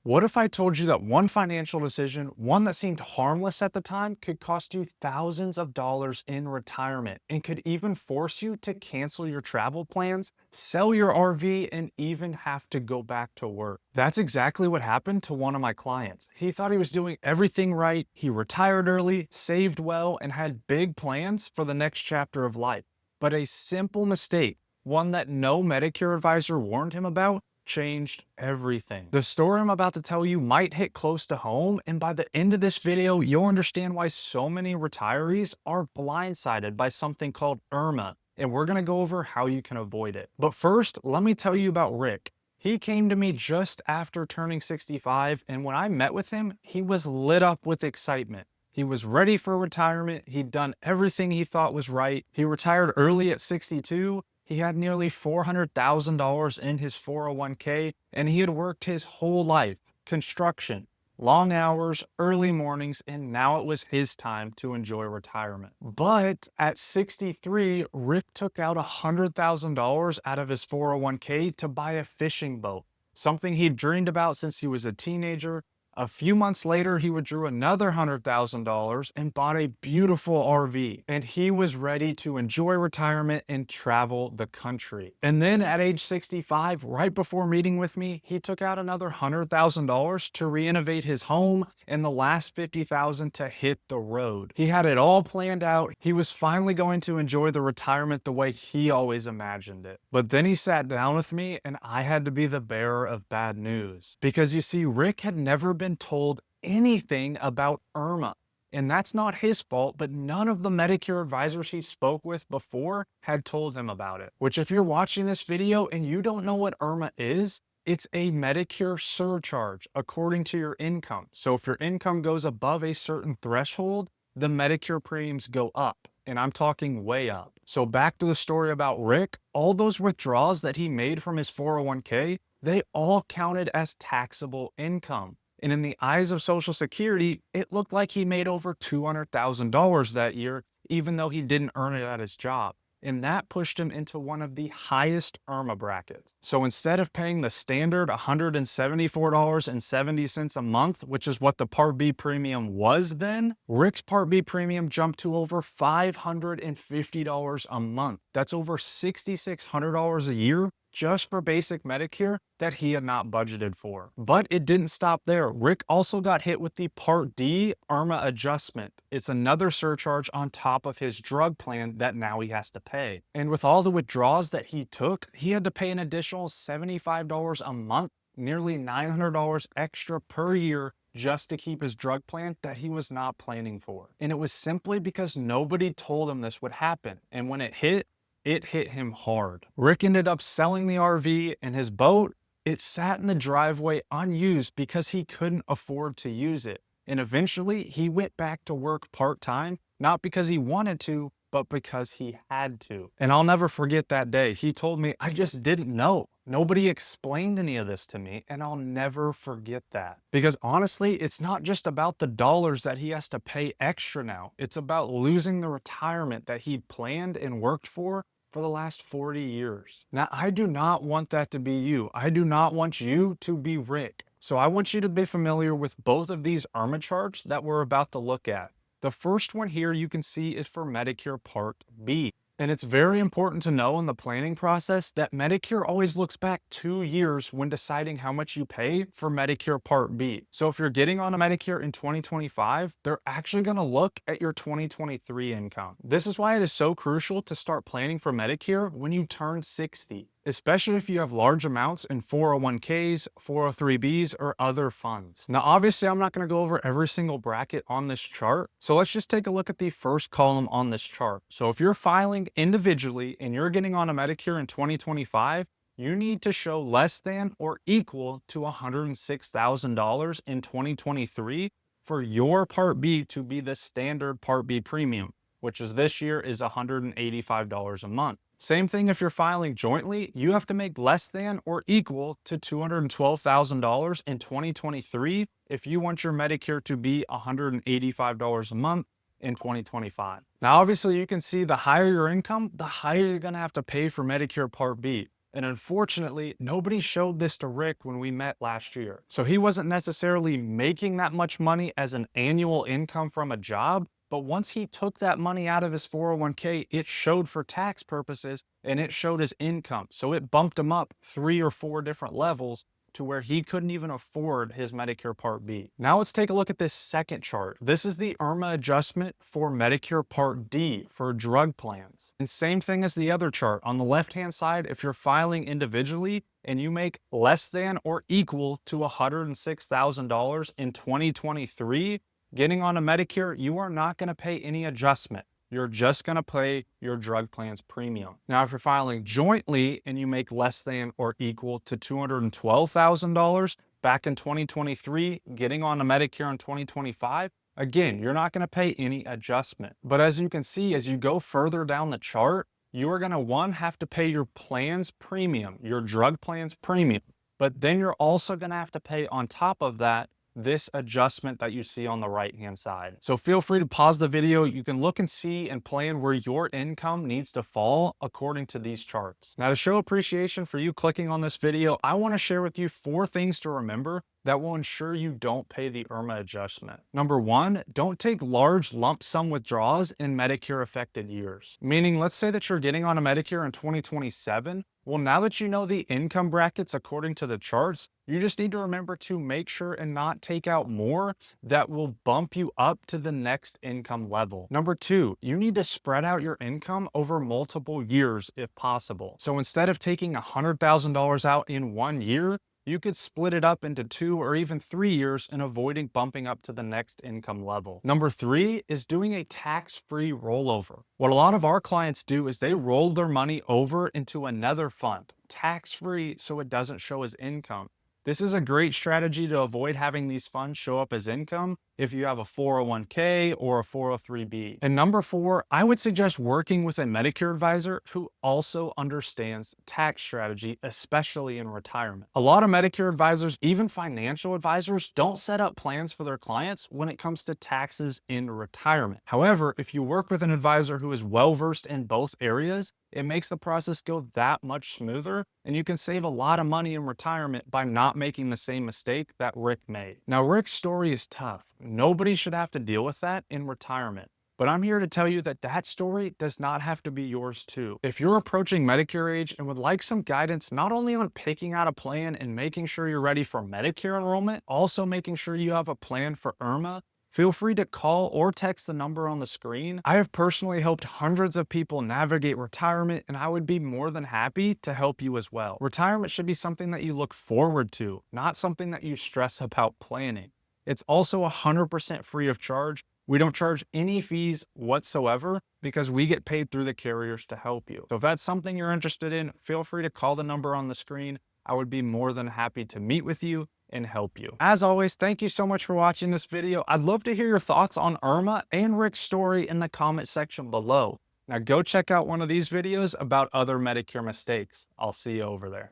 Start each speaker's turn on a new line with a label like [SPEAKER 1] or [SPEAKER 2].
[SPEAKER 1] What if I told you that one financial decision, one that seemed harmless at the time, could cost you thousands of dollars in retirement and could even force you to cancel your travel plans, sell your RV, and even have to go back to work? That's exactly what happened to one of my clients. He thought he was doing everything right. He retired early, saved well, and had big plans for the next chapter of life. But a simple mistake, one that no Medicare advisor warned him about, changed everything. The story I'm about to tell you might hit close to home, and by the end of this video, you'll understand why so many retirees are blindsided by something called IRMAA, and we're gonna go over how you can avoid it. But first, let me tell you about Rick. He came to me just after turning 65, and when I met with him, he was lit up with excitement. He was ready for retirement. He'd done everything he thought was right. He retired early at 62. He had nearly $400,000 in his 401k, and he had worked his whole life, construction, long hours, early mornings, and now it was his time to enjoy retirement. But at 63, Rick took out $100,000 out of his 401k to buy a fishing boat, something he'd dreamed about since he was a teenager. A few months later, he withdrew another $100,000 and bought a beautiful RV, and he was ready to enjoy retirement and travel the country. And then at age 65, right before meeting with me, he took out another $100,000 to renovate his home and the last $50,000 to hit the road. He had it all planned out. He was finally going to enjoy the retirement the way he always imagined it. But then he sat down with me and I had to be the bearer of bad news. Because you see, Rick had never been told anything about IRMAA. And that's not his fault, but none of the Medicare advisors he spoke with before had told him about it. Which, if you're watching this video and you don't know what IRMAA is, it's a Medicare surcharge according to your income. So if your income goes above a certain threshold, the Medicare premiums go up. And I'm talking way up. So back to the story about Rick, all those withdrawals that he made from his 401k, they all counted as taxable income. And in the eyes of Social Security, it looked like he made over $200,000 that year, even though he didn't earn it at his job. And that pushed him into one of the highest IRMAA brackets. So instead of paying the standard $174.70 a month, which is what the Part B premium was then, Rick's Part B premium jumped to over $550 a month. That's over $6,600 a year just for basic Medicare that he had not budgeted for. But it didn't stop there. Rick also got hit with the Part D IRMAA adjustment. It's another surcharge on top of his drug plan that now he has to pay. And with all the withdrawals that he took, he had to pay an additional $75 a month, nearly $900 extra per year just to keep his drug plan that he was not planning for. And it was simply because nobody told him this would happen. And when it hit him hard. Rick ended up selling the RV and his boat. It sat in the driveway unused because he couldn't afford to use it. And eventually he went back to work part-time, not because he wanted to, but because he had to. And I'll never forget that day. He told me, I just didn't know. Nobody explained any of this to me, and I'll never forget that. Because honestly, it's not just about the dollars that he has to pay extra now. It's about losing the retirement that he planned and worked for the last 40 years. Now, I do not want that to be you. I do not want you to be Rick. So I want you to be familiar with both of these IRMAA charts that we're about to look at. The first one here you can see is for Medicare Part B. And it's very important to know in the planning process that Medicare always looks back 2 years when deciding how much you pay for Medicare Part B. So if you're getting on a Medicare in 2025, they're actually going to look at your 2023 income. This is why it is so crucial to start planning for Medicare when you turn 60. Especially if you have large amounts in 401ks, 403bs, or other funds. Now, obviously, I'm not going to go over every single bracket on this chart, so let's just take a look at the first column on this chart. So if you're filing individually and you're getting on a Medicare in 2025, you need to show less than or equal to $106,000 in 2023 for your Part B to be the standard Part B premium, which is this year is $185 a month. Same thing if you're filing jointly, you have to make less than or equal to $212,000 in 2023 if you want your Medicare to be $185 a month in 2025. Now, obviously, you can see the higher your income, the higher you're going to have to pay for Medicare Part B. And unfortunately, nobody showed this to Rick when we met last year. So he wasn't necessarily making that much money as an annual income from a job, but once he took that money out of his 401k, it showed for tax purposes and it showed his income. So it bumped him up 3 or 4 different levels to where he couldn't even afford his Medicare Part B. Now let's take a look at this second chart. This is the IRMAA adjustment for Medicare Part D for drug plans. And same thing as the other chart. On the left-hand side, if you're filing individually and you make less than or equal to $106,000 in 2023, getting on a Medicare, you are not going to pay any adjustment. You're just going to pay your drug plan's premium. Now, if you're filing jointly and you make less than or equal to $212,000 back in 2023, getting on a Medicare in 2025, again, you're not going to pay any adjustment. But as you can see, as you go further down the chart, you are going to, one, have to pay your plan's premium, your drug plan's premium. But then you're also going to have to pay on top of that this adjustment that you see on the right-hand side. So feel free to pause the video. You can look and see and plan where your income needs to fall according to these charts. Now, to show appreciation for you clicking on this video, I want to share with you 4 things to remember that will ensure you don't pay the IRMAA adjustment. Number 1, don't take large lump sum withdrawals in Medicare affected years. Meaning, let's say that you're getting on a Medicare in 2027. Well, now that you know the income brackets according to the charts, you just need to remember to make sure and not take out more that will bump you up to the next income level. Number 2, you need to spread out your income over multiple years if possible. So instead of taking $100,000 out in 1 year, you could split it up into 2 or even 3 years and avoiding bumping up to the next income level. Number 3 is doing a tax-free rollover. What a lot of our clients do is they roll their money over into another fund, tax-free, so it doesn't show as income. This is a great strategy to avoid having these funds show up as income if you have a 401k or a 403b. And number 4, I would suggest working with a Medicare advisor who also understands tax strategy, especially in retirement. A lot of Medicare advisors, even financial advisors, don't set up plans for their clients when it comes to taxes in retirement. However, if you work with an advisor who is well-versed in both areas, it makes the process go that much smoother, and you can save a lot of money in retirement by not making the same mistake that Rick made. Now, Rick's story is tough. Nobody should have to deal with that in retirement. But I'm here to tell you that that story does not have to be yours too. If you're approaching Medicare age and would like some guidance not only on picking out a plan and making sure you're ready for Medicare enrollment, also making sure you have a plan for IRMAA, feel free to call or text the number on the screen. I have personally helped hundreds of people navigate retirement, and I would be more than happy to help you as well. Retirement should be something that you look forward to, not something that you stress about planning. It's also 100% free of charge. We don't charge any fees whatsoever because we get paid through the carriers to help you. So if that's something you're interested in, feel free to call the number on the screen. I would be more than happy to meet with you and help you. As always, thank you so much for watching this video. I'd love to hear your thoughts on IRMAA and Rick's story in the comment section below. Now go check out one of these videos about other Medicare mistakes. I'll see you over there.